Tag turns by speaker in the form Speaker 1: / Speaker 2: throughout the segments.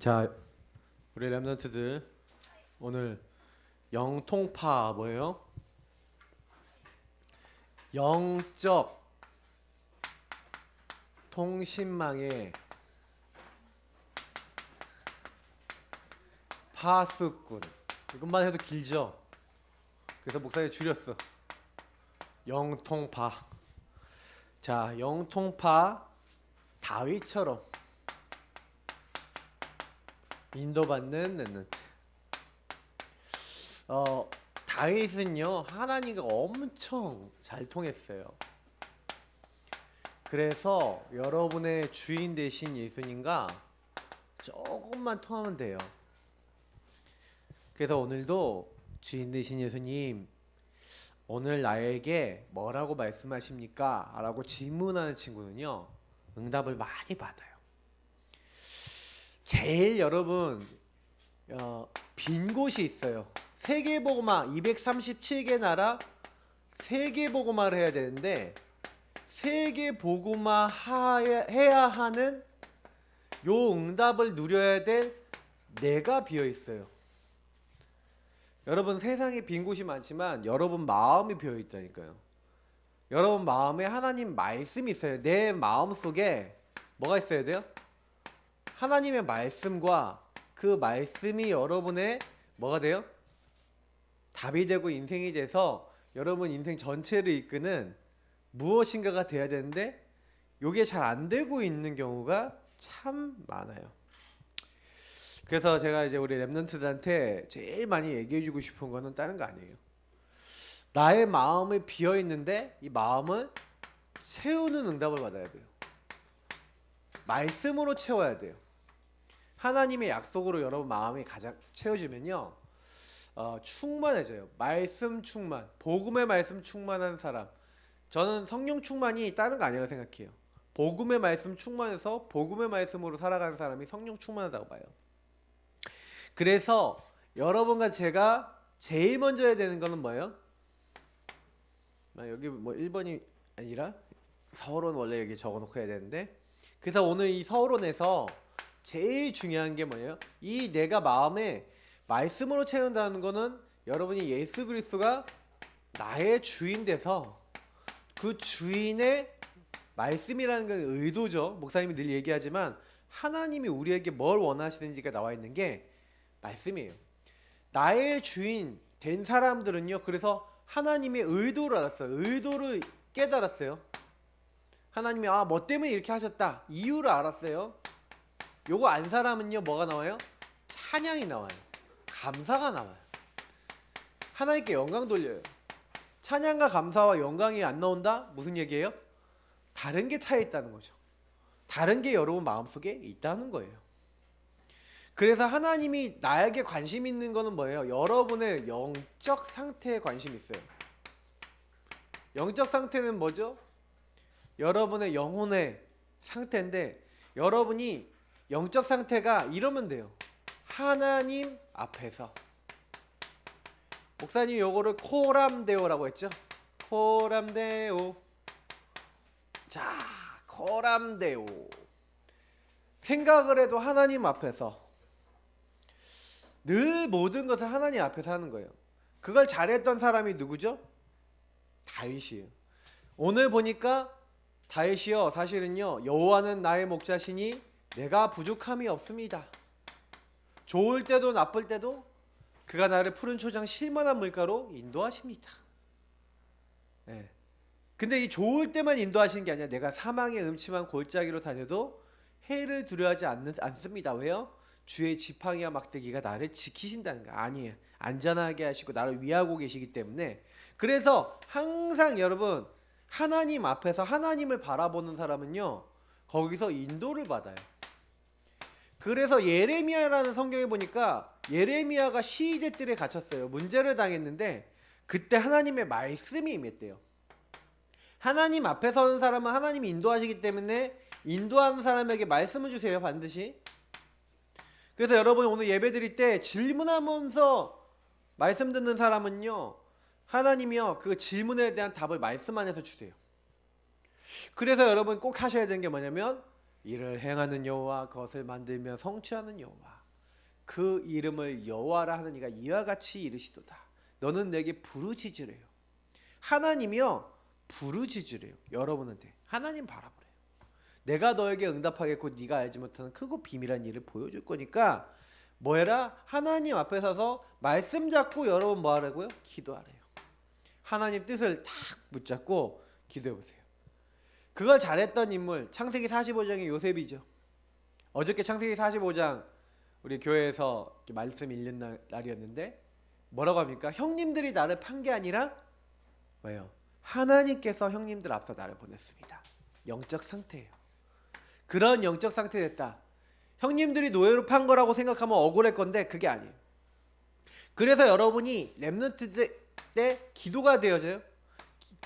Speaker 1: 자, 우리 랩런트들 오늘 영통파 뭐예요? 영적 통신망의 파수꾼. 이것만 해도 길죠? 그래서 목사님 줄였어. 영통파. 자, 영통파 다윗처럼 인도받는 랩런트. 다윗은요 하나님과 엄청 잘 통했어요. 그래서 여러분의 주인 되신 예수님과 조금만 통하면 돼요. 그래서 오늘도 주인 되신 예수님, 오늘 나에게 뭐라고 말씀하십니까? 라고 질문하는 친구는요 응답을 많이 받아요. 제일 여러분 빈 곳이 있어요. 세계복음화 237개 나라 세계복음화를 해야 되는데 세계복음화 해야 하는 요 응답을 누려야 될 내가 비어 있어요. 여러분 세상에 빈 곳이 많지만 여러분 마음이 비어 있다니까요. 여러분 마음에 하나님 말씀이 있어요. 내 마음 속에 뭐가 있어야 돼요? 하나님의 말씀과 그 말씀이 여러분의 뭐가 돼요? 답이 되고 인생이 돼서 여러분 인생 전체를 이끄는 무엇인가가 돼야 되는데 이게 잘 안 되고 있는 경우가 참 많아요. 그래서 제가 이제 우리 랩런트들한테 제일 많이 얘기해 주고 싶은 거는 다른 거 아니에요. 나의 마음이 비어 있는데 이 마음을 채우는 응답을 받아야 돼요. 말씀으로 채워야 돼요. 하나님의 약속으로 여러분 마음이 가장 채워지면요 충만해져요. 말씀 충만, 복음의 말씀 충만한 사람. 저는 성령 충만이 다른 거 아니라고 생각해요. 복음의 말씀 충만해서 복음의 말씀으로 살아가는 사람이 성령 충만하다고 봐요. 그래서 여러분과 제가 제일 먼저 해야 되는 거는 뭐예요? 여기 뭐 1번이 아니라 서론 원래 여기 적어놓고 해야 되는데, 그래서 오늘 이 서론에서 제일 중요한 게 뭐예요? 이 내가 마음에 말씀으로 채운다는 거는 여러분이 예수 그리스도가 나의 주인 돼서 그 주인의 말씀이라는 건 의도죠. 목사님이 늘 얘기하지만 하나님이 우리에게 뭘 원하시는지가 나와 있는 게 말씀이에요. 나의 주인 된 사람들은요 그래서 하나님의 의도를 알았어요. 의도를 깨달았어요. 하나님이 뭐 때문에 이렇게 하셨다 이유를 알았어요. 요거 안 사람은요 뭐가 나와요? 찬양이 나와요. 감사가 나와요. 하나님께 영광 돌려요. 찬양과 감사와 영광이 안 나온다? 무슨 얘기예요? 다른 게 차에 있다는 거죠. 다른 게 여러분 마음속에 있다는 거예요. 그래서 하나님이 나에게 관심 있는 거는 뭐예요? 여러분의 영적 상태에 관심 있어요. 영적 상태는 뭐죠? 여러분의 영혼의 상태인데 여러분이 영적 상태가 이러면 돼요. 하나님 앞에서. 목사님 요거를 코람데오라고 했죠? 코람데오. 자, 코람데오. 생각을 해도 하나님 앞에서. 늘 모든 것을 하나님 앞에서 하는 거예요. 그걸 잘했던 사람이 누구죠? 다윗이에요. 오늘 보니까 다윗이요 사실은요 여호와는 나의 목자시니 내가 부족함이 없습니다. 좋을 때도 나쁠 때도 그가 나를 푸른 초장 쉴만한 물가로 인도하십니다. 네. 근데 이 좋을 때만 인도하시는 게 아니라 내가 사망의 음침한 골짜기로 다녀도 해를 두려워하지 않습니다. 왜요? 주의 지팡이와 막대기가 나를 지키신다는 거 아니에요. 안전하게 하시고 나를 위하고 계시기 때문에. 그래서 항상 여러분 하나님 앞에서 하나님을 바라보는 사람은요 거기서 인도를 받아요. 그래서 예레미야라는 성경에 보니까 예레미야가 시위대들에 갇혔어요. 문제를 당했는데 그때 하나님의 말씀이 임했대요. 하나님 앞에 서는 사람은 하나님이 인도하시기 때문에 인도하는 사람에게 말씀을 주세요. 반드시. 그래서 여러분 오늘 예배 드릴 때 질문하면서 말씀 듣는 사람은요 하나님이요 그 질문에 대한 답을 말씀 안에서 주세요. 그래서 여러분 꼭 하셔야 되는 게 뭐냐면 이를 행하는 여호와 그것을 만들며 성취하는 여호와. 그 이름을 여호와라 하는 이가 이와 같이 이르시도다. 너는 내게 부르짖으래요. 하나님이요 부르짖으래요. 여러분한테 하나님 바라보래요. 내가 너에게 응답하겠고 네가 알지 못하는 크고 비밀한 일을 보여줄 거니까 뭐해라? 하나님 앞에 서서 말씀 잡고 여러분 뭐 하라고요? 기도하래요. 하나님 뜻을 딱 붙잡고 기도해 보세요. 그걸 잘했던 인물 창세기 45장의 요셉이죠. 어저께 창세기 45장 우리 교회에서 말씀 읽는 날이었는데 뭐라고 합니까? 형님들이 나를 판 게 아니라 왜요? 하나님께서 형님들 앞서 나를 보냈습니다. 영적 상태예요. 그런 영적 상태 됐다. 형님들이 노예로 판 거라고 생각하면 억울할 건데 그게 아니에요. 그래서 여러분이 렘넌트 때 기도가 되어져요.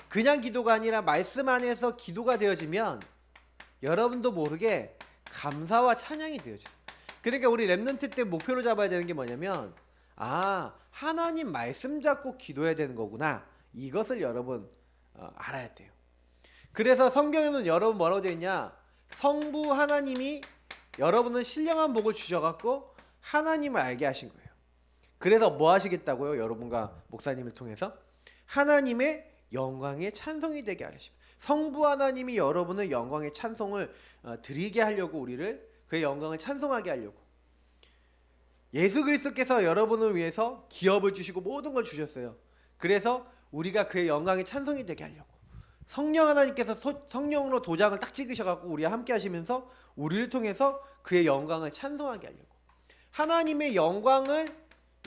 Speaker 1: 그냥 기도가 아니라 말씀 안에서 기도가 되어지면 여러분도 모르게 감사와 찬양이 되어져요. 그러니까 우리 렘넌트 때 목표로 잡아야 되는 게 뭐냐면 하나님 말씀 잡고 기도해야 되는 거구나. 이것을 여러분 알아야 돼요. 그래서 성경에는 여러분 뭐라고 되어 있냐? 성부 하나님이 여러분은 신령한 복을 주셔갖고 하나님을 알게 하신 거예요. 그래서 뭐 하시겠다고요? 여러분과 목사님을 통해서 하나님의 영광의 찬송이 되게 하십니다. 성부 하나님이 여러분의 영광의 찬송을 드리게 하려고 우리를 그의 영광을 찬송하게 하려고 예수 그리스도께서 여러분을 위해서 기업을 주시고 모든 걸 주셨어요. 그래서 우리가 그의 영광의 찬송이 되게 하려고 성령 하나님께서 성령으로 도장을 딱 찍으셔갖고 우리와 함께 하시면서 우리를 통해서 그의 영광을 찬송하게 하려고 하나님의 영광을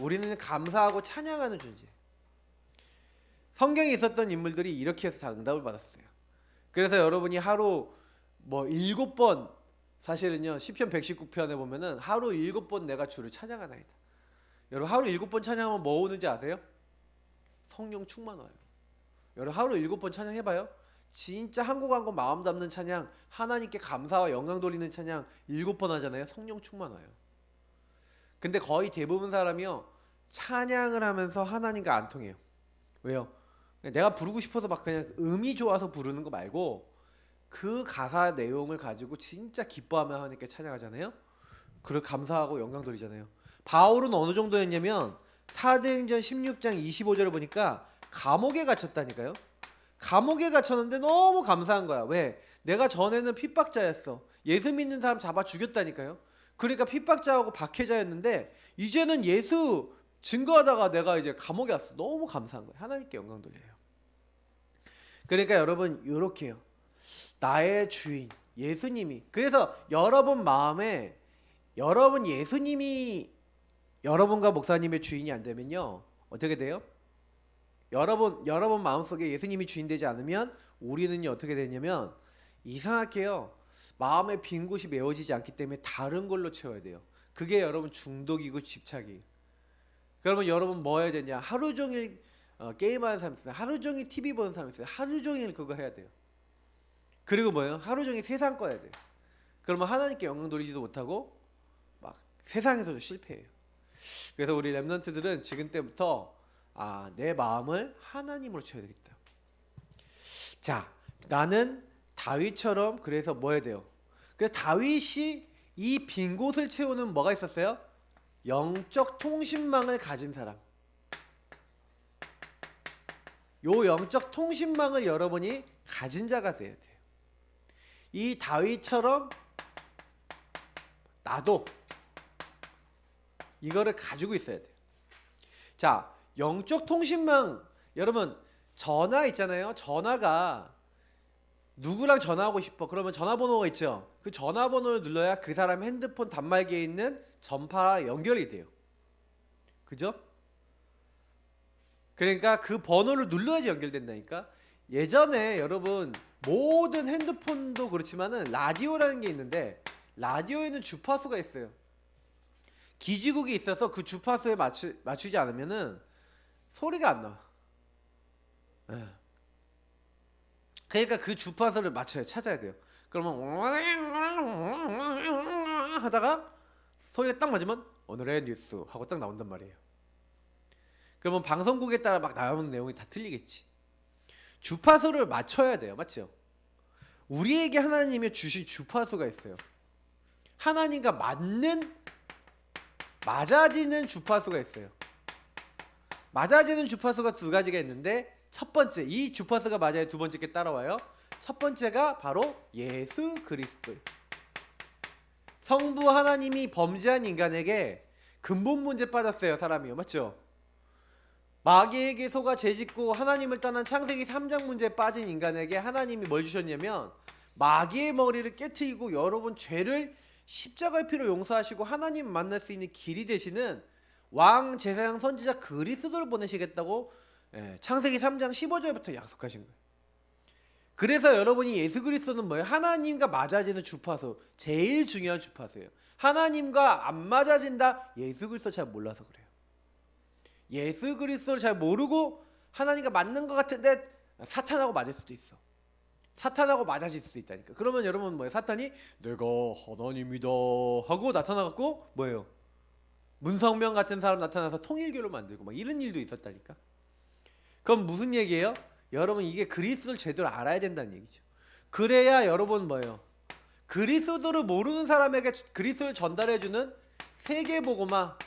Speaker 1: 우리는 감사하고 찬양하는 존재. 성경에 있었던 인물들이 이렇게 해서 다 응답을 받았어요. 그래서 여러분이 하루 뭐 7번 사실은요 시편 119편에 보면은 하루 7번 내가 주를 찬양하나이다. 여러분 하루 7번 찬양하면 뭐 오는지 아세요? 성령 충만 와요. 여러분 하루 7번 찬양 해봐요. 진짜 한 곡 한 곡 마음 담는 찬양, 하나님께 감사와 영광 돌리는 찬양 7번 하잖아요. 성령 충만 와요. 근데 거의 대부분 사람이요 찬양을 하면서 하나님과 안 통해요. 왜요? 내가 부르고 싶어서 막 그냥 음이 좋아서 부르는 거 말고 그 가사 내용을 가지고 진짜 기뻐하며 하나님께 찬양하잖아요. 그리고 감사하고 영광 돌리잖아요. 바울은 어느 정도였냐면 사도행전 16장 25절을 보니까 감옥에 갇혔다니까요. 감옥에 갇혔는데 너무 감사한 거야. 왜? 내가 전에는 핍박자였어. 예수 믿는 사람 잡아 죽였다니까요. 그러니까 핍박자하고 박해자였는데 이제는 예수 증거하다가 내가 이제 감옥에 왔어. 너무 감사한 거예요. 하나님께 영광 돌려요. 그러니까 여러분 이렇게요. 나의 주인 예수님이 그래서 여러분 마음에 여러분 예수님이 여러분과 목사님의 주인이 안 되면요 어떻게 돼요? 여러분 마음속에 예수님이 주인 되지 않으면 우리는요 어떻게 되냐면 이상하게요 마음의 빈 곳이 메워지지 않기 때문에 다른 걸로 채워야 돼요. 그게 여러분 중독이고 집착이에요. 그러면 여러분 뭐 해야 되냐? 하루 종일 게임하는 사람 있어요. 하루 종일 TV 보는 사람 있어요. 하루 종일 그거 해야 돼요. 그리고 뭐예요? 하루 종일 세상 꺼야 돼요. 그러면 하나님께 영광 돌리지도 못하고 막 세상에서도 실패해요. 그래서 우리 렘넌트들은 지금 때부터 내 마음을 하나님으로 채워야 되겠다. 자, 나는 다윗처럼 그래서 뭐 해야 돼요? 그래서 다윗이 이 빈 곳을 채우는 뭐가 있었어요? 영적 통신망을 가진 사람. 요 영적 통신망을 여러분이 가진 자가 돼야 돼요. 이 다윗처럼 나도 이거를 가지고 있어야 돼요. 자, 영적 통신망 여러분 전화 있잖아요. 전화가 누구랑 전화하고 싶어. 그러면 전화번호가 있죠. 그 전화번호를 눌러야 그 사람 핸드폰 단말기에 있는 전파와 연결이 돼요. 그죠? 그러니까 그 번호를 눌러야지 연결된다니까. 예전에 여러분 모든 핸드폰도 그렇지만은 라디오라는 게 있는데 라디오에는 주파수가 있어요. 기지국이 있어서 그 주파수에 맞추지 않으면은 소리가 안 나와. 네. 그러니까 그 주파수를 맞춰야 찾아야 돼요. 그러면 하다가 소리가 딱 맞으면 오늘의 뉴스 하고 딱 나온단 말이에요. 그러면 방송국에 따라 막 나오는 내용이 다 틀리겠지. 주파수를 맞춰야 돼요. 맞죠? 우리에게 하나님이 주신 주파수가 있어요. 하나님과 맞는 맞아지는 주파수가 있어요. 맞아지는 주파수가 두 가지가 있는데 첫 번째, 이 주파수가 맞아야 두 번째 게 따라와요. 첫 번째가 바로 예수 그리스도. 성부 하나님이 범죄한 인간에게 근본 문제 빠졌어요. 사람이요. 맞죠? 마귀에게 속아 죄짓고 하나님을 떠난 창세기 3장 문제에 빠진 인간에게 하나님이 뭘 주셨냐면 마귀의 머리를 깨트리고 여러분 죄를 십자가의 피로 용서하시고 하나님 만날 수 있는 길이 되시는 왕 제사장 선지자 그리스도를 보내시겠다고 창세기 3장 15절부터 약속하신 거예요. 그래서 여러분이 예수 그리스도는 뭐예요? 하나님과 맞아지는 주파수, 제일 중요한 주파수예요. 하나님과 안 맞아진다? 예수 그리스도 잘 몰라서 그래요. 예수 그리스도를 잘 모르고 하나님과 맞는 것 같은데 사탄하고 맞을 수도 있어. 사탄하고 맞아질 수도 있다니까. 그러면 여러분 뭐예요? 사탄이 내가 하나님이다 하고 나타나갖고 뭐예요? 문성명 같은 사람 나타나서 통일교를 만들고 막 이런 일도 있었다니까. 그럼 무슨 얘기예요? 여러분 이게 그리스도를 제대로 알아야 된다는 얘기죠. 그래야 여러분 뭐예요? 그리스도를 모르는 사람에게 그리스도를 전달해주는 세계복음화,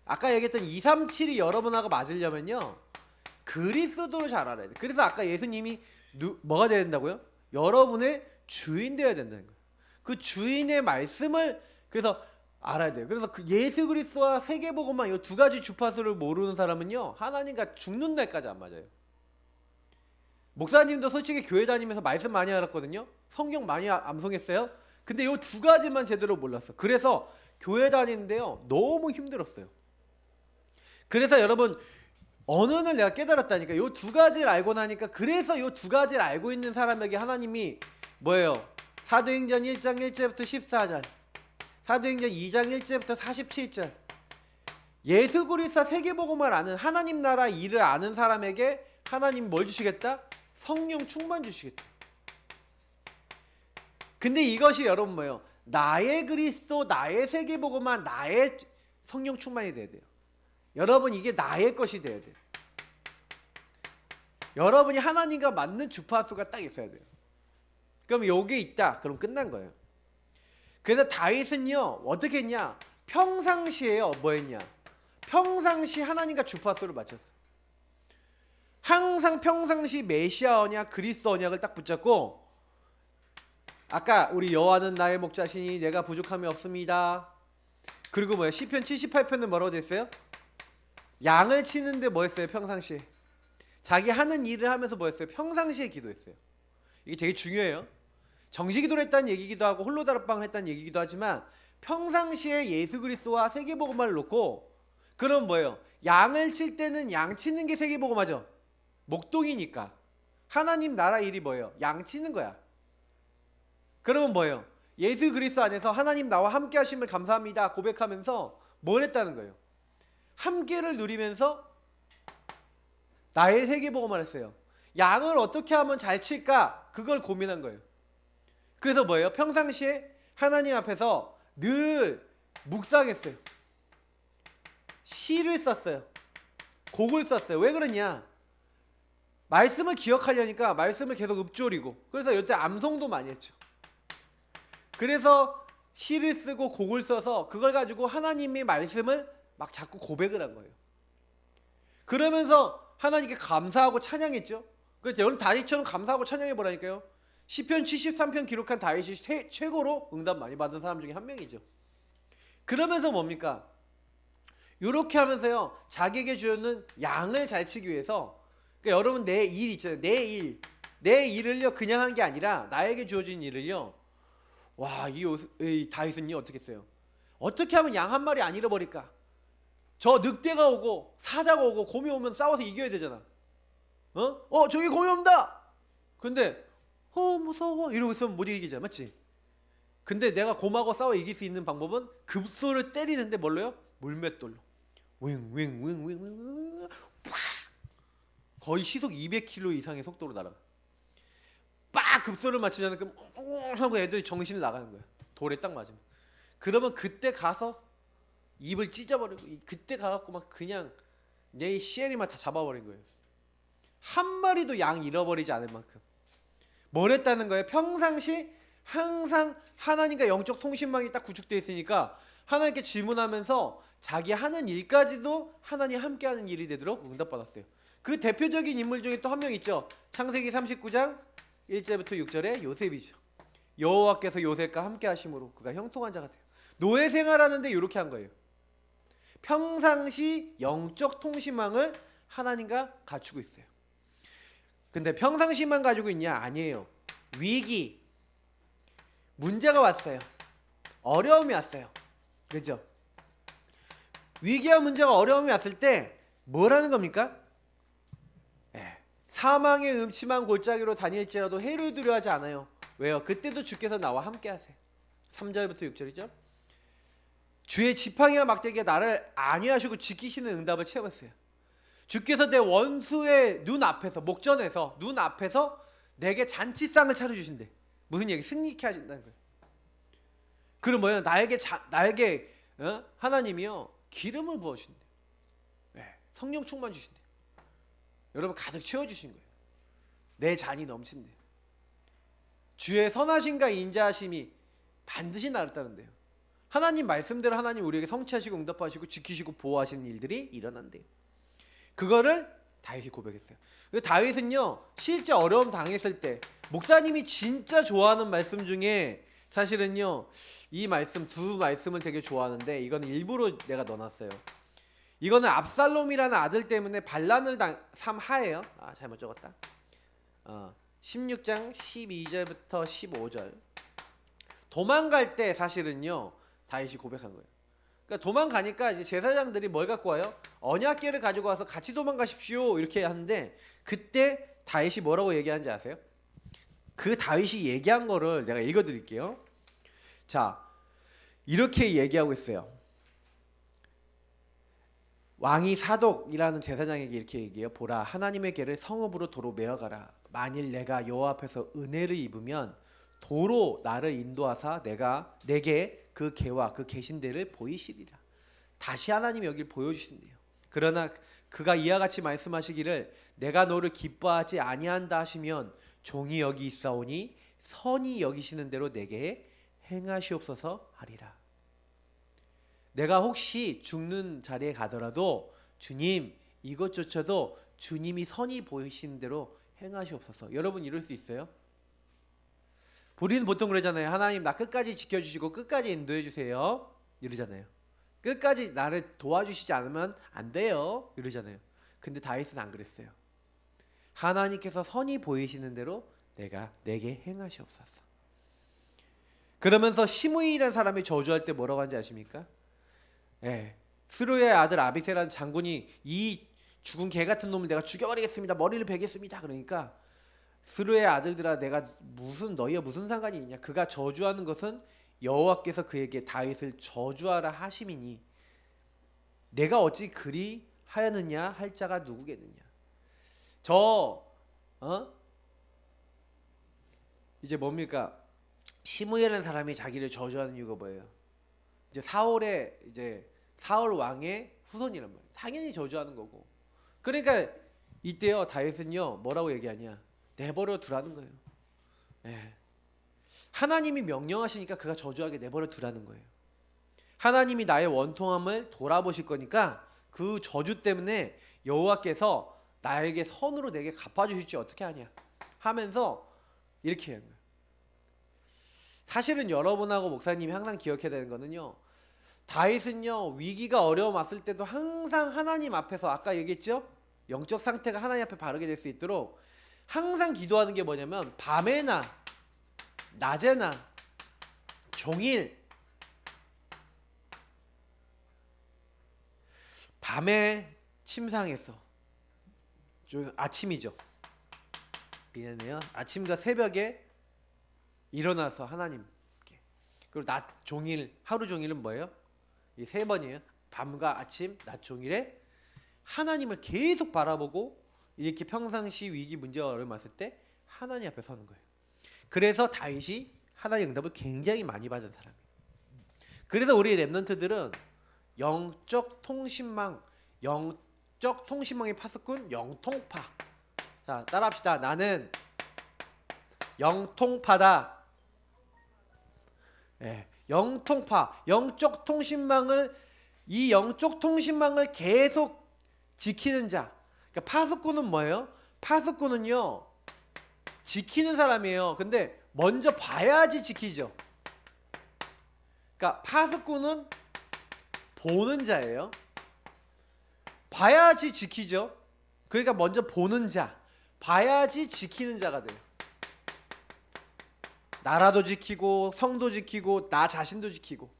Speaker 1: 아까 얘기했던 237이 여러분하고 맞으려면요 그리스도를 잘 알아야 돼. 그래서 아까 예수님이 뭐가 돼야 된다고요? 여러분의 주인 되어야 된다는 거예요. 그 주인의 말씀을 그래서 알아야 돼요. 그래서 그 예수 그리스도와 세계복음화 이 두 가지 주파수를 모르는 사람은요 하나님과 죽는 날까지 안 맞아요. 목사님도 솔직히 교회 다니면서 말씀 많이 알았거든요. 성경 많이 암송했어요. 근데 이 두 가지만 제대로 몰랐어. 그래서 교회 다니는데요 너무 힘들었어요. 그래서 여러분 어느 날 내가 깨달았다니까. 이 두 가지를 알고 나니까 그래서 이 두 가지를 알고 있는 사람에게 하나님이 뭐예요? 사도행전 1장 1절부터 14절, 사도행전 2장 1절부터 47절, 예수 그리스도 세계복음을 아는 하나님 나라 일을 아는 사람에게 하나님 뭘 주시겠다? 성령 충만 주시겠다. 근데 이것이 여러분 뭐예요? 나의 그리스도, 나의 세계복음만, 나의 성령 충만이 돼야 돼요. 여러분 이게 나의 것이 돼야 돼요. 여러분이 하나님과 맞는 주파수가 딱 있어야 돼요. 그럼 여기 있다. 그럼 끝난 거예요. 그래서 다윗은요 어떻게 했냐? 평상시에요 뭐 했냐? 평상시 하나님과 주파수를 맞췄어요. 항상 평상시 메시아 언약, 그리스도 언약을 딱 붙잡고 아까 우리 여호와는 나의 목자시니 내가 부족함이 없습니다. 그리고 뭐예요? 시편 78편은 뭐라고 됐어요? 양을 치는데 뭐 했어요? 평상시에 자기 하는 일을 하면서 뭐 했어요? 평상시에 기도했어요. 이게 되게 중요해요. 정시기도를 했다는 얘기기도 하고 홀로 다락방을 했다는 얘기기도 하지만 평상시에 예수 그리스도와 세계복음화를 놓고 그럼 뭐예요? 양을 칠 때는 양 치는 게 세계복음화죠. 목동이니까 하나님 나라 일이 뭐예요? 양 치는 거야. 그러면 뭐예요? 예수 그리스도 안에서 하나님 나와 함께 하심을 감사합니다 고백하면서 뭘 했다는 거예요? 함께를 누리면서 나의 세계복음을 했어요. 양을 어떻게 하면 잘 칠까? 그걸 고민한 거예요. 그래서 뭐예요? 평상시에 하나님 앞에서 늘 묵상했어요. 시를 썼어요. 곡을 썼어요. 왜 그러냐? 말씀을 기억하려니까 말씀을 계속 읊조리고, 그래서 이때 암송도 많이 했죠. 그래서 시를 쓰고 곡을 써서 그걸 가지고 하나님의 말씀을 막 자꾸 고백을 한 거예요. 그러면서 하나님께 감사하고 찬양했죠. 그래서 여러분 다윗처럼 감사하고 찬양해 보라니까요. 시편 73편 기록한 다윗이 최고로 응답 많이 받은 사람 중에 한 명이죠. 그러면서 뭡니까? 이렇게 하면서요 자기에게 주어진 양을 잘 치기 위해서, 그러니까 여러분 내 일 있잖아요. 내 일을요 그냥 한 게 아니라 나에게 주어진 일을요, 와, 이 다윗은요 어떻게 했어요? 어떻게 하면 양 한 마리 안 잃어버릴까? 저 늑대가 오고 사자가 오고 곰이 오면 싸워서 이겨야 되잖아. 저기 곰이 온다. 근데 무서워 이러고 있으면 못 이기잖아, 맞지? 근데 내가 곰하고 싸워 이길 수 있는 방법은 급소를 때리는데 뭘로요? 물맷돌로 윙윙윙윙윙 거의 시속 200km 이상의 속도로 날아가. 빡 급소를 맞추잖아. 그럼 하고 애들이 정신을 나가는 거야. 돌에 딱 맞으면. 그러면 그때 가서 입을 찢어버리고, 그때 가갖고 막 그냥 내 시에리만 다 잡아버린 거예요. 한 마리도 양 잃어버리지 않을 만큼 뭘 했다는 거예요? 평상시 항상 하나님과 영적 통신망이 딱 구축되어 있으니까 하나님께 질문하면서 자기 하는 일까지도 하나님 함께하는 일이 되도록 응답받았어요. 그 대표적인 인물 중에 또 한 명 있죠. 창세기 39장 1절부터 6절에 요셉이죠. 여호와께서 요셉과 함께 하심으로 그가 형통한 자가 돼요. 노예 생활하는데 이렇게 한 거예요. 평상시 영적 통신망을 하나님과 갖추고 있어요. 근데 평상시만 가지고 있냐? 아니에요. 위기, 문제가 왔어요. 어려움이 왔어요. 그렇죠? 위기와 문제가 어려움이 왔을 때 뭐라는 겁니까? 사망의 음침한 골짜기로 다닐지라도 해를 두려워하지 않아요. 왜요? 그때도 주께서 나와 함께 하세요. 3절부터 6절이죠. 주의 지팡이와 막대기가 나를 안위하시고 지키시는 응답을 채웠어요. 주께서 내 원수의 눈 앞에서, 목전에서, 눈 앞에서 내게 잔치상을 차려주신대. 무슨 얘기? 승리케 하신다는 거예요. 그럼 뭐예요? 나에게 하나님이요 기름을 부어주신대. 성령 충만 주신대. 여러분 가득 채워주신 거예요. 내 잔이 넘친대. 주의 선하심과 인자하심이 반드시 나를 따른대요. 하나님 말씀대로 하나님 우리에게 성취하시고 응답하시고 지키시고 보호하시는 일들이 일어난대요. 그거를 다윗이 고백했어요. 다윗은요 실제 어려움 당했을 때 목사님이 진짜 좋아하는 말씀 중에 사실은요 이 말씀 두 말씀을 되게 좋아하는데 이거는 일부러 내가 넣어놨어요. 이거는 압살롬이라는 아들 때문에 반란을 삼 하예요. 잘못 적었다. 16장 12절부터 15절. 도망갈 때 사실은요 다윗이 고백한 거예요. 그러니까 도망가니까 이제 제사장들이 뭘 갖고 와요? 언약궤를 가지고 와서 같이 도망가십시오 이렇게 하는데 그때 다윗이 뭐라고 얘기하는지 아세요? 그 다윗이 얘기한 거를 내가 읽어드릴게요. 자, 이렇게 얘기하고 있어요. 왕이 사독이라는 제사장에게 이렇게 얘기해요. 보라, 하나님의 궤를 성읍으로 도로 메어가라. 만일 내가 여호와 앞에서 은혜를 입으면 도로 나를 인도하사 내게 그 궤와 그 계신대를 보이시리라. 다시 하나님이 여길 보여주신대요. 그러나 그가 이와 같이 말씀하시기를 내가 너를 기뻐하지 아니한다 하시면 종이 여기 있사오니 선히 여기시는 대로 내게 행하시옵소서 하리라. 내가 혹시 죽는 자리에 가더라도 주님 이것조차도 주님이 선히 보이시는 대로 행하시옵소서. 여러분 이럴 수 있어요? 우리는 보통 그러잖아요. 하나님 나 끝까지 지켜주시고 끝까지 인도해 주세요 이러잖아요. 끝까지 나를 도와주시지 않으면 안 돼요 이러잖아요. 근데 다윗은 안 그랬어요. 하나님께서 선히 보이시는 대로 내게 행하시옵소서. 그러면서 시므이라는 사람이 저주할 때 뭐라고 하는지 아십니까? 스루의 아들 아비새라는 장군이 이 죽은 개 같은 놈을 내가 죽여버리겠습니다. 머리를 베겠습니다. 그러니까 스루의 아들들아 내가 너희와 무슨 상관이 있냐. 그가 저주하는 것은 여호와께서 그에게 다윗을 저주하라 하심이니 내가 어찌 그리 하였느냐 할 자가 누구겠느냐. 이제 뭡니까? 시므이라는 사람이 자기를 저주하는 이유가 뭐예요? 이제 사울 왕의 후손이란 말이에요. 당연히 저주하는 거고. 그러니까 이때요 다윗은요 뭐라고 얘기하냐? 내버려 두라는 거예요. 하나님이 명령하시니까 그가 저주하게 내버려 두라는 거예요. 하나님이 나의 원통함을 돌아보실 거니까 그 저주 때문에 여호와께서 나에게 선으로 내게 갚아주실지 어떻게 하냐 하면서 이렇게 하는 거예요. 사실은 여러분하고 목사님이 항상 기억해야 되는 거는요, 다윗은요 위기가 어려움 왔을 때도 항상 하나님 앞에서 아까 얘기했죠? 영적 상태가 하나님 앞에 바르게 될 수 있도록 항상 기도하는 게 뭐냐면 밤에나 낮에나 종일 밤에 침상에서 좀 아침이죠. 미안해요. 아침과 새벽에 일어나서 하나님께, 그리고 낮 종일 하루 종일은 뭐예요? 이 세 번이에요. 밤과 아침, 낮 종일에 하나님을 계속 바라보고 이렇게 평상시 위기 문제가 어려움 왔을 때 하나님 앞에 서는 거예요. 그래서 다윗이 하나님의 응답을 굉장히 많이 받은 사람이에요. 그래서 우리 렘넌트들은 영적 통신망의 파수꾼 영통파. 자, 따라합시다. 나는 영통파다. 예, 영통파, 영적 통신망을 이 영적 통신망을 계속 지키는 자. 그러니까 파수꾼은 뭐예요? 파수꾼은요 지키는 사람이에요. 근데 먼저 봐야지 지키죠. 그러니까 파수꾼은 보는 자예요. 봐야지 지키죠. 그러니까 먼저 보는 자, 봐야지 지키는 자가 돼요. 나라도 지키고 성도 지키고 나 자신도 지키고.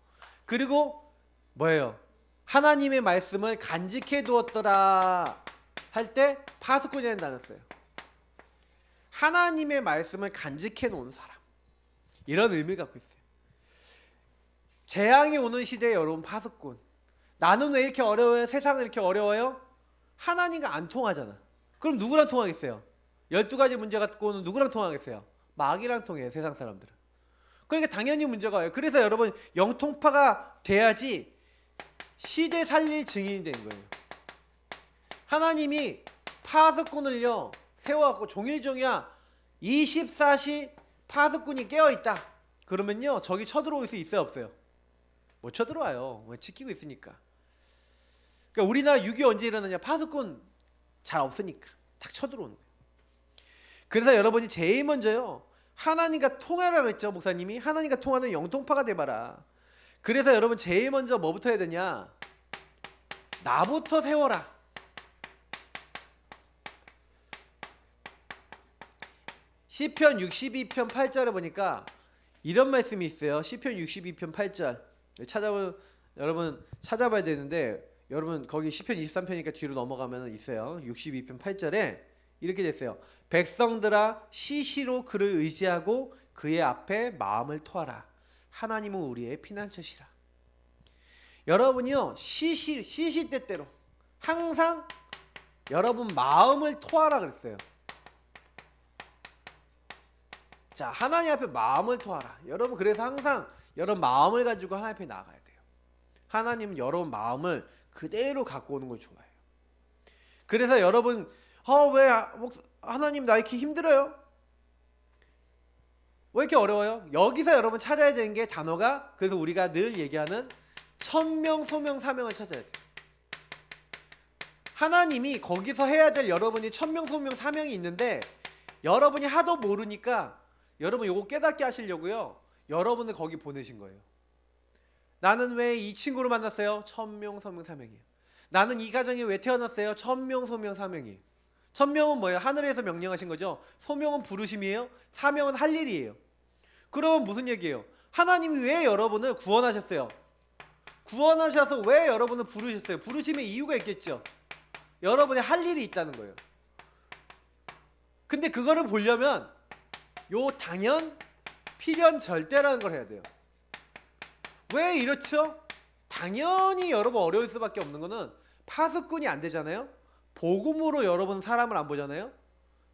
Speaker 1: 그리고 뭐예요? 하나님의 말씀을 간직해 두었더라 할 때 파수꾼이라는 단어 써요. 하나님의 말씀을 간직해 놓은 사람, 이런 의미를 갖고 있어요. 재앙이 오는 시대에 여러분 파수꾼. 나는 왜 이렇게 어려워요? 세상은 이렇게 어려워요? 하나님과 안 통하잖아. 그럼 누구랑 통하겠어요? 12가지 문제 갖고는 누구랑 통하겠어요? 마귀랑 통해요, 세상 사람들은. 그러니까 당연히 문제가 와요. 그래서 여러분 영통파가 돼야지 시대 살릴 증인이 되는 거예요. 하나님이 파수꾼을요 세워갖고 종일종이야 24시 파수꾼이 깨어있다 그러면요 적이 쳐들어올 수 있어요 없어요? 못 쳐들어와요. 왜? 지키고 있으니까. 그러니까 우리나라 6.25 언제 일어나냐? 파수꾼 잘 없으니까 딱 쳐들어오는 거예요. 그래서 여러분이 제일 먼저요 하나님과 통하라고 했죠. 목사님이 하나님과 통하는 영통파가 돼봐라. 그래서 여러분 제일 먼저 뭐부터 해야 되냐? 나부터 세워라. 시편 62편 8절에 보니까 이런 말씀이 있어요. 시편 62편 8절 여러분 찾아봐야 되는데 여러분 거기 시편 23편이니까 뒤로 넘어가면 있어요. 62편 8절에 이렇게 됐어요. 백성들아 시시로 그를 의지하고 그의 앞에 마음을 토하라. 하나님은 우리의 피난처시라. 여러분이요 시시때때로 항상 여러분 마음을 토하라 그랬어요. 자, 하나님 앞에 마음을 토하라. 여러분 그래서 항상 여러분 마음을 가지고 하나님 앞에 나가야 돼요. 하나님은 여러분 마음을 그대로 갖고 오는 걸 좋아해요. 그래서 여러분 왜 하나님 나 이렇게 힘들어요? 왜 이렇게 어려워요? 여기서 여러분 찾아야 되는 게 단어가 그래서 우리가 늘 얘기하는 천명, 소명, 사명을 찾아야 돼요. 하나님이 거기서 해야 될 여러분이 천명, 소명, 사명이 있는데 여러분이 하도 모르니까 여러분 요거 깨닫게 하시려고요. 여러분을 거기 보내신 거예요. 나는 왜 이 친구를 만났어요? 천명, 소명, 사명이에요. 나는 이 가정에 왜 태어났어요? 천명, 소명, 사명이에요. 천명은 뭐예요? 하늘에서 명령하신 거죠. 소명은 부르심이에요. 사명은 할 일이에요. 그러면 무슨 얘기예요? 하나님이 왜 여러분을 구원하셨어요? 구원하셔서 왜 여러분을 부르셨어요? 부르심의 이유가 있겠죠. 여러분이 할 일이 있다는 거예요. 근데 그거를 보려면 요 당연, 필연, 절대라는 걸 해야 돼요. 왜 이렇죠? 당연히 여러분 어려울 수밖에 없는 거는 파수꾼이 안 되잖아요. 복음으로 여러분 사람을 안 보잖아요.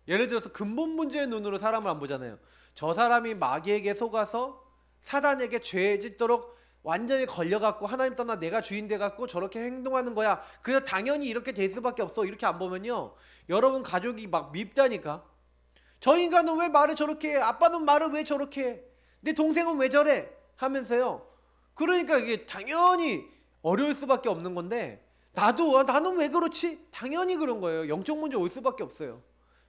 Speaker 1: 예를 들어서 근본 문제의 눈으로 사람을 안 보잖아요. 저 사람이 마귀에게 속아서 사단에게 죄 짓도록 완전히 걸려갖고 하나님 떠나 내가 주인 돼갖고 저렇게 행동하는 거야. 그래서 당연히 이렇게 될 수밖에 없어. 이렇게 안 보면요 여러분 가족이 막 밉다니까. 저 인간은 왜 말을 저렇게 해? 아빠는 말을 왜 저렇게 해? 내 동생은 왜 저래? 하면서요. 그러니까 이게 당연히 어려울 수밖에 없는 건데 나는 왜 그렇지? 당연히 그런 거예요. 영적 문제 올 수밖에 없어요.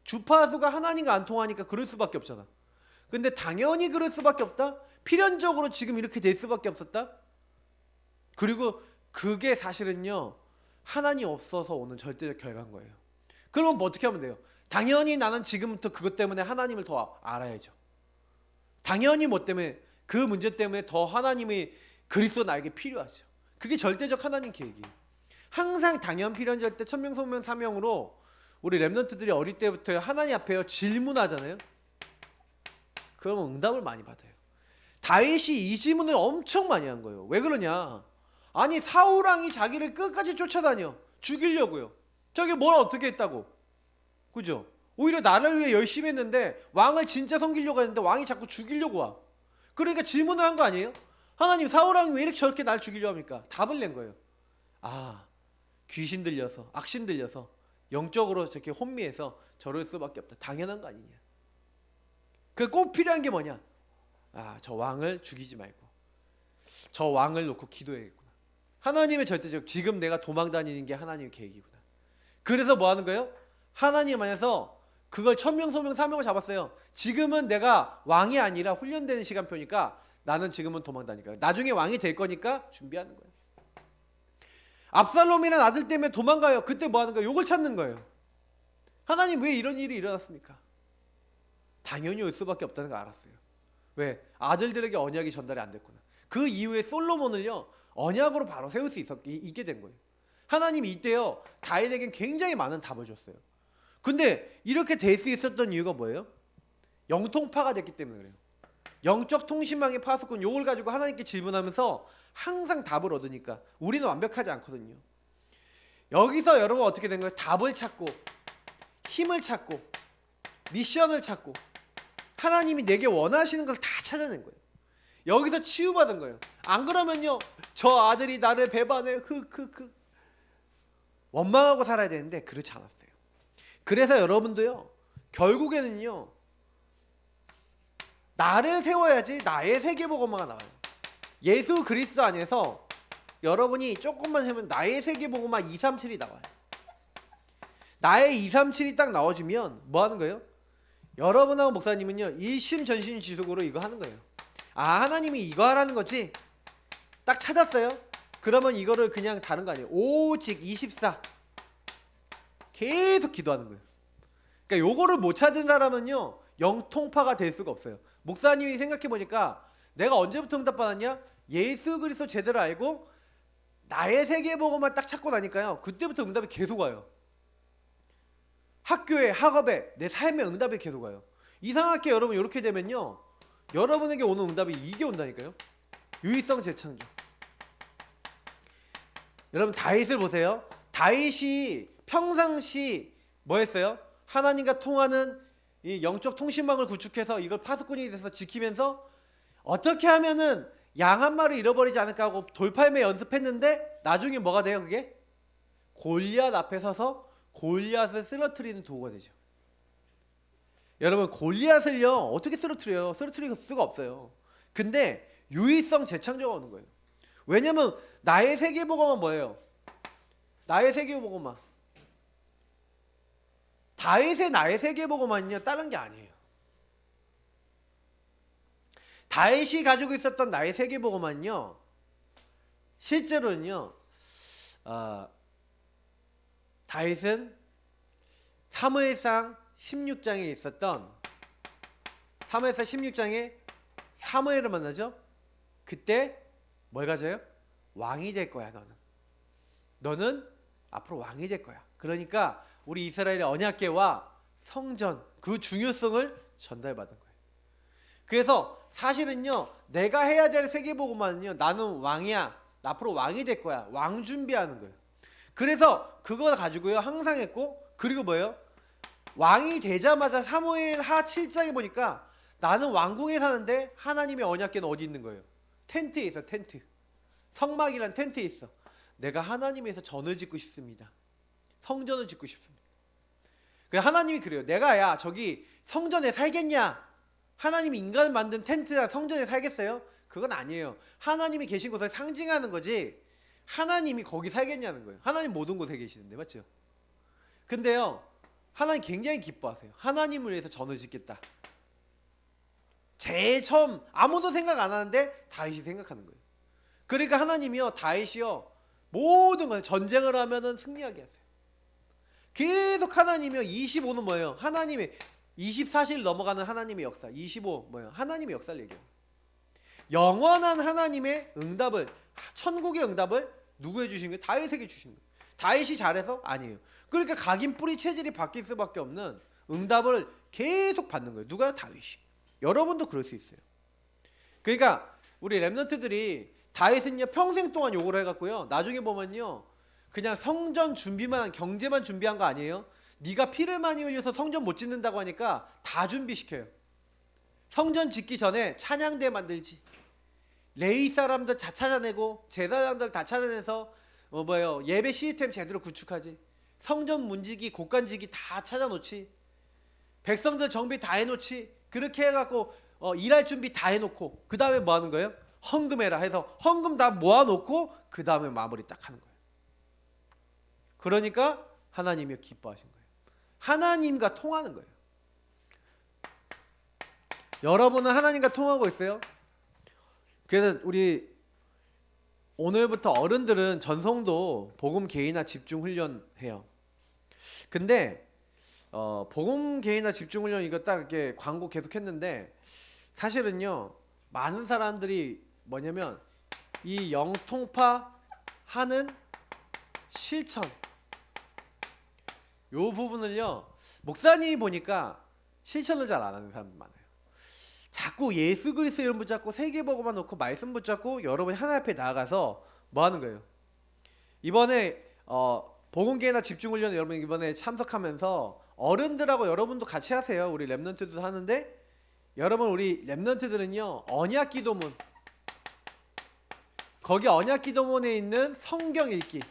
Speaker 1: 주파수가 하나님과 안 통하니까 그럴 수밖에 없잖아. 근데 당연히 그럴 수밖에 없다? 필연적으로 지금 이렇게 될 수밖에 없었다? 그리고 그게 사실은요 하나님 없어서 오는 절대적 결과인 거예요. 그러면 뭐 어떻게 하면 돼요? 당연히 나는 지금부터 그것 때문에 하나님을 더 알아야죠. 당연히 뭐 때문에 그 문제 때문에 더 하나님이 그리스도 나에게 필요하죠. 그게 절대적 하나님 계획이에요. 항상 당연 필연 절대 천명 소명 사명으로 우리 렘넌트들이 어릴 때부터 하나님 앞에요 질문하잖아요. 그러면 응답을 많이 받아요. 다윗이 이 질문을 엄청 많이 한 거예요. 왜 그러냐? 아니 사울 왕이 자기를 끝까지 쫓아다녀 죽이려고요. 저게 뭘 어떻게 했다고? 그죠? 오히려 나를 위해 열심히 했는데 왕을 진짜 섬기려고 했는데 왕이 자꾸 죽이려고 와. 그러니까 질문을 한 거 아니에요? 하나님 사울 왕이 왜 이렇게 저렇게 날 죽이려고 합니까? 답을 낸 거예요. 아 귀신 들려서 악신 들려서 영적으로 저렇게 혼미해서 저럴 수밖에 없다. 당연한 거 아니냐. 그 꼭 필요한 게 뭐냐? 저 왕을 죽이지 말고 저 왕을 놓고 기도해야겠구나. 하나님의 절대적 지금 내가 도망 다니는 게 하나님의 계획이구나. 그래서 뭐 하는 거예요? 하나님 안에서 그걸 천명 소명 사명을 잡았어요. 지금은 내가 왕이 아니라 훈련되는 시간표니까 나는 지금은 도망 다니까. 나중에 왕이 될 거니까 준비하는 거예요. 압살롬이라는 아들 때문에 도망가요. 그때 뭐 하는 거예요? 욕을 찾는 거예요. 하나님 왜 이런 일이 일어났습니까? 당연히 올 수밖에 없다는 걸 알았어요. 왜? 아들들에게 언약이 전달이 안 됐구나. 그 이후에 솔로몬을요 언약으로 바로 세울 수 있게 된 거예요. 하나님이 이때요 다윗에겐 굉장히 많은 답을 줬어요. 근데 이렇게 될 수 있었던 이유가 뭐예요? 영통파가 됐기 때문에 그래요. 영적 통신망의 파수꾼 요걸 가지고 하나님께 질문하면서 항상 답을 얻으니까. 우리는 완벽하지 않거든요. 여기서 여러분 어떻게 된 거예요? 답을 찾고 힘을 찾고 미션을 찾고 하나님이 내게 원하시는 걸 다 찾아낸 거예요. 여기서 치유받은 거예요. 안 그러면요 저 아들이 나를 배반해 원망하고 살아야 되는데 그렇지 않았어요. 그래서 여러분도요 결국에는요 나를 세워야지 나의 세계복음화가 나와요. 예수 그리스도 안에서 여러분이 조금만 하면 나의 세계복음화 237이 나와요. 나의 237이 딱 나와주면 뭐 하는 거예요? 여러분하고 목사님은요 일심전심지속으로 이거 하는 거예요. 아 하나님이 이거 하라는 거지? 딱 찾았어요? 그러면 이거를 그냥 다른 거 아니에요. 오직 24 계속 기도하는 거예요. 그러니까 요거를 못 찾은 사람은요 영통파가 될 수가 없어요. 목사님이 생각해보니까 내가 언제부터 응답받았냐? 예수 그리스도 제대로 알고 나의 세계복음만 딱 찾고 나니까요 그때부터 응답이 계속 와요. 학교에 학업에 내 삶의 응답이 계속 와요. 이상하게 여러분 이렇게 되면요 여러분에게 오는 응답이 이게 온다니까요. 유의성 재창조. 여러분 다윗을 보세요. 다윗이 평상시 뭐 했어요? 하나님과 통하는 이 영적 통신망을 구축해서 이걸 파수꾼이 돼서 지키면서 어떻게 하면은 양 한 마리 잃어버리지 않을까 하고 돌팔매 연습했는데 나중에 뭐가 돼요 그게? 골리앗 앞에 서서 골리앗을 쓰러뜨리는 도구가 되죠. 여러분 골리앗을요 어떻게 쓰러뜨려요? 쓰러뜨릴 수가 없어요. 근데 유의성 재창조가 오는 거예요. 왜냐면 나의 세계복음은 뭐예요? 나의 세계복음은 다윗의 나의 세계복음은요 다른 게 아니에요. 다윗이 가지고 있었던 나의 세계복음은요 실제로는요 다윗은 사무엘상 16장에 있었던 사무엘상 16장에 사무엘을 만나죠. 그때 뭘 가져요? 왕이 될 거야 너는 앞으로 왕이 될 거야. 그러니까 우리 이스라엘의 언약궤와 성전 그 중요성을 전달받은 거예요. 그래서 사실은요 내가 해야 될 세계복음만은요 나는 왕이야 앞으로 왕이 될 거야 왕 준비하는 거예요. 그래서 그거 가지고요 항상 했고 그리고 뭐예요? 왕이 되자마자 사무엘 하 7장에 보니까 나는 왕궁에 사는데 하나님의 언약궤는 어디 있는 거예요? 텐트에 있어. 텐트 성막이란 텐트에 있어. 내가 하나님에서 전을 짓고 싶습니다. 성전을 짓고 싶습니다. 그래서 하나님이 그래요. 내가 야 저기 성전에 살겠냐? 하나님이 인간을 만든 텐트나 성전에 살겠어요? 그건 아니에요. 하나님이 계신 곳을 상징하는 거지 하나님이 거기 살겠냐는 거예요. 하나님 모든 곳에 계시는데 맞죠? 근데요 하나님 굉장히 기뻐하세요. 하나님을 위해서 전을 짓겠다. 제일 처음 아무도 생각 안 하는데 다윗이 생각하는 거예요. 그러니까 하나님이요 다윗이요 모든 걸 전쟁을 하면은 승리하게 하세요. 계속 하나님이요 25는 뭐예요? 하나님의 24실 넘어가는 하나님의 역사. 25 뭐예요? 하나님의 역사를 얘기해요. 영원한 하나님의 응답을 천국의 응답을 누구에 주신 거예요? 다윗에게 주신 거예요. 다윗이 잘해서? 아니에요. 그러니까 각인 뿌리 체질이 바뀔 수밖에 없는 응답을 계속 받는 거예요. 누가요? 다윗이. 여러분도 그럴 수 있어요. 그러니까 우리 랩런트들이 다윗은요 평생 동안 욕을 해갖고요 나중에 보면요 그냥 성전 준비만 경제만 준비한 거 아니에요? 네가 피를 많이 흘려서 성전 못 짓는다고 하니까 다 준비시켜요. 성전 짓기 전에 찬양대 만들지, 레위 사람들 다 찾아내고 제사장들 다 찾아내서 예배 시스템 제대로 구축하지, 성전 문지기 곡간지기 다 찾아놓지, 백성들 정비 다 해놓지. 그렇게 해갖고 일할 준비 다 해놓고 그 다음에 뭐 하는 거예요? 헌금해라 해서 헌금 다 모아놓고 그 다음에 마무리 딱 하는 거예요. 그러니까 하나님이 기뻐하신 거예요. 하나님과 통하는 거예요. 여러분은 하나님과 통하고 있어요? 그래서 우리 오늘부터 어른들은 전성도 복음 개인화 집중 훈련 해요. 근데 복음 개인화 집중 훈련 이거 딱 이렇게 광고 계속 했는데 사실은요 많은 사람들이 뭐냐면 이 영통파 하는 실천 요 부분을요 목사님이 보니까 실천을 잘 안 하는 사람들 많아요. 자꾸 예수 그리스도 이름 붙잡고 세계복음만 놓고 말씀 붙잡고 여러분이 하나님 앞에 나아가서 뭐 하는 거예요? 이번에 복음계나 집중훈련 여러분 이번에 참석하면서 어른들하고 여러분도 같이 하세요. 우리 랩런트도 하는데 여러분 우리 랩런트들은요 언약기도문 거기 언약기도문에 있는 성경 읽기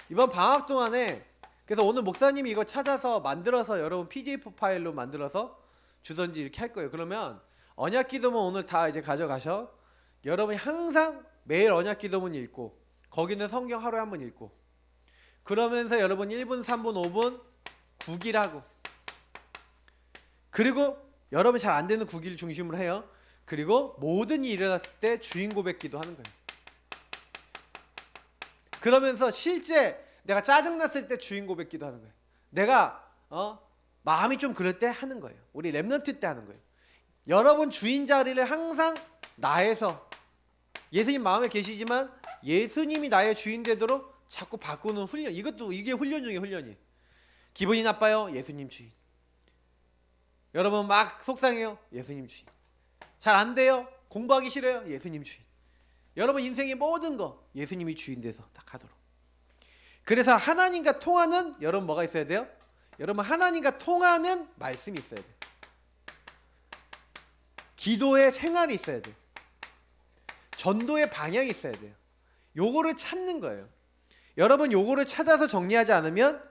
Speaker 1: 이번 방학 동안에 그래서 오늘 목사님이 이거 찾아서 만들어서 여러분 PDF 파일로 만들어서 주던지 이렇게 할 거예요. 그러면 언약기도문 오늘 다 이제 가져가셔. 여러분이 항상 매일 언약기도문 읽고 거기는 성경 하루에 한 번 읽고 그러면서 여러분 1분, 3분, 5분 구길하고 그리고 여러분 잘 안 되는 구길 중심으로 해요. 그리고 모든 일이 일어났을 때 주인 고백 기도하는 거예요. 그러면서 실제 내가 짜증났을 때 주인 고백 기도하는 거예요. 내가 마음이 좀 그럴 때 하는 거예요. 우리 랩런트 때 하는 거예요. 여러분 주인 자리를 항상 나에서 예수님 마음에 계시지만 예수님이 나의 주인 되도록 자꾸 바꾸는 훈련. 이게 훈련 중에 훈련이에요. 기분이 나빠요. 예수님 주인. 여러분 막 속상해요. 예수님 주인. 잘 안 돼요. 공부하기 싫어요. 예수님 주인. 여러분 인생의 모든 거 예수님이 주인 돼서 딱 하도록. 그래서 하나님과 통하는 여러분 뭐가 있어야 돼요? 여러분 하나님과 통하는 말씀이 있어야 돼요. 기도의 생활이 있어야 돼요. 전도의 방향이 있어야 돼요. 요거를 찾는 거예요. 여러분 요거를 찾아서 정리하지 않으면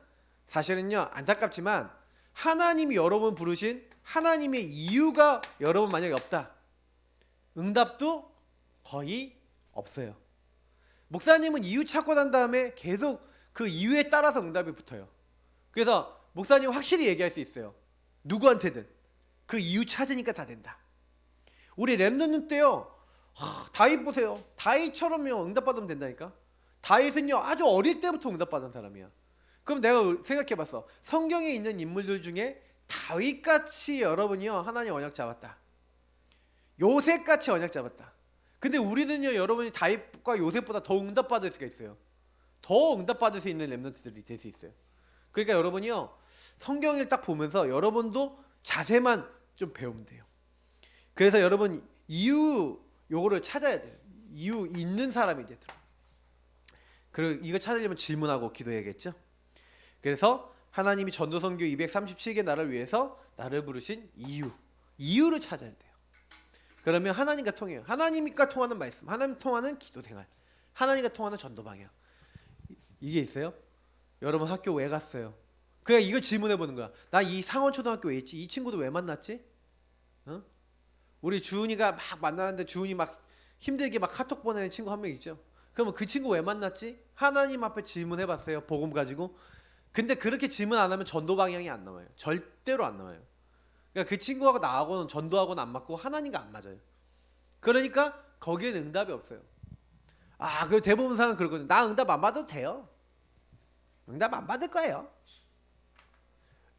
Speaker 1: 사실은요 안타깝지만 하나님이 여러분 부르신 하나님의 이유가 여러분 만약에 없다. 응답도 거의 없어요. 목사님은 이유 찾고 난 다음에 계속 그 이유에 따라서 응답이 붙어요. 그래서 목사님 확실히 얘기할 수 있어요. 누구한테든 그 이유 찾으니까 다 된다. 우리 랩런트 때요 다윗 보세요. 다윗처럼요 응답받으면 된다니까. 다윗은요 아주 어릴 때부터 응답받은 사람이야. 그럼 내가 생각해봤어. 성경에 있는 인물들 중에 다윗같이 여러분이요 하나님 언약 잡았다. 요셉같이 언약 잡았다. 근데 우리는요 여러분이 다윗과 요셉보다 더 응답받을 수가 있어요. 더 응답받을 수 있는 랩런트들이 될 수 있어요. 그러니까 여러분이요 성경을 딱 보면서 여러분도 자세만 좀 배우면 돼요. 그래서 여러분 이유 요거를 찾아야 돼요. 이유 있는 사람이 되도록. 그리고 이거 찾으려면 질문하고 기도해야겠죠. 그래서 하나님이 전도선교 237개 나라를 위해서 나를 부르신 이유를 찾아야 돼요. 그러면 하나님과 통해요. 하나님과 통하는 말씀, 하나님 통하는 기도 생활, 하나님과 통하는 전도 방향. 이게 있어요. 여러분 학교 왜 갔어요? 그냥 이거 질문해 보는 거야. 나 이 상원초등학교 왜 있지? 이 친구도 왜 만났지? 우리 주은이가 막 만나는데 주은이 막 힘들게 막 카톡 보내는 친구 한 명 있죠. 그러면 그 친구 왜 만났지? 하나님 앞에 질문해 봤어요. 복음 가지고. 근데 그렇게 질문 안 하면 전도 방향이 안 나와요. 절대로 안 나와요. 그러니까 그 친구하고 나하고는 전도하고는 안 맞고 하나님과 안 맞아요. 그러니까 거기에는 응답이 없어요. 그 대부분 사람은 그러거든요. 나 응답 안 받아도 돼요. 응답 안 받을 거예요.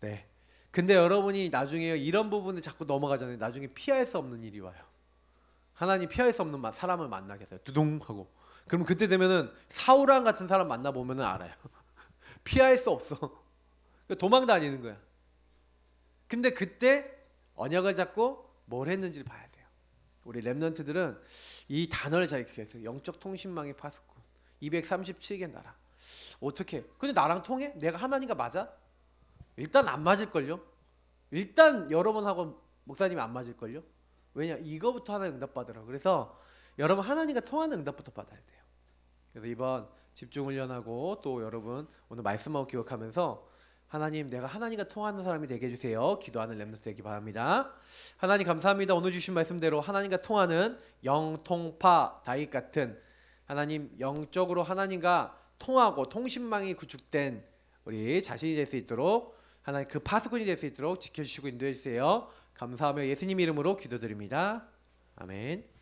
Speaker 1: 네. 근데 여러분이 나중에 이런 부분을 자꾸 넘어가잖아요. 나중에 피할 수 없는 일이 와요. 하나님 피할 수 없는 사람을 만나게 돼요. 두둥 하고. 그럼 그때 되면은 사울왕 같은 사람 만나보면은 알아요. 피할 수 없어. 도망 다니는 거야. 근데 그때 언약을 잡고 뭘 했는지를 봐야 돼요. 우리 랩런트들은 이 단어를 잘 기억해요. 영적 통신망의 파수꾼 237개 나라. 어떻게? 근데 나랑 통해? 내가 하나님과 맞아? 일단 안 맞을걸요? 일단 여러분하고 목사님이 안 맞을걸요? 왜냐? 이거부터 하나 응답받으라. 그래서 여러분 하나님과 통하는 응답부터 받아야 돼요. 그래서 이번 집중훈련하고 또 여러분 오늘 말씀하고 기억하면서 하나님, 내가 하나님과 통하는 사람이 되게 해주세요. 기도하는 렘넌트 되기 바랍니다. 하나님 감사합니다. 오늘 주신 말씀대로 하나님과 통하는 영통파 다윗 같은 하나님, 영적으로 하나님과 통하고 통신망이 구축된 우리 자신이 될 수 있도록 하나님 그 파수꾼이 될 수 있도록 지켜주시고 인도해 주세요. 감사하며 예수님 이름으로 기도드립니다. 아멘.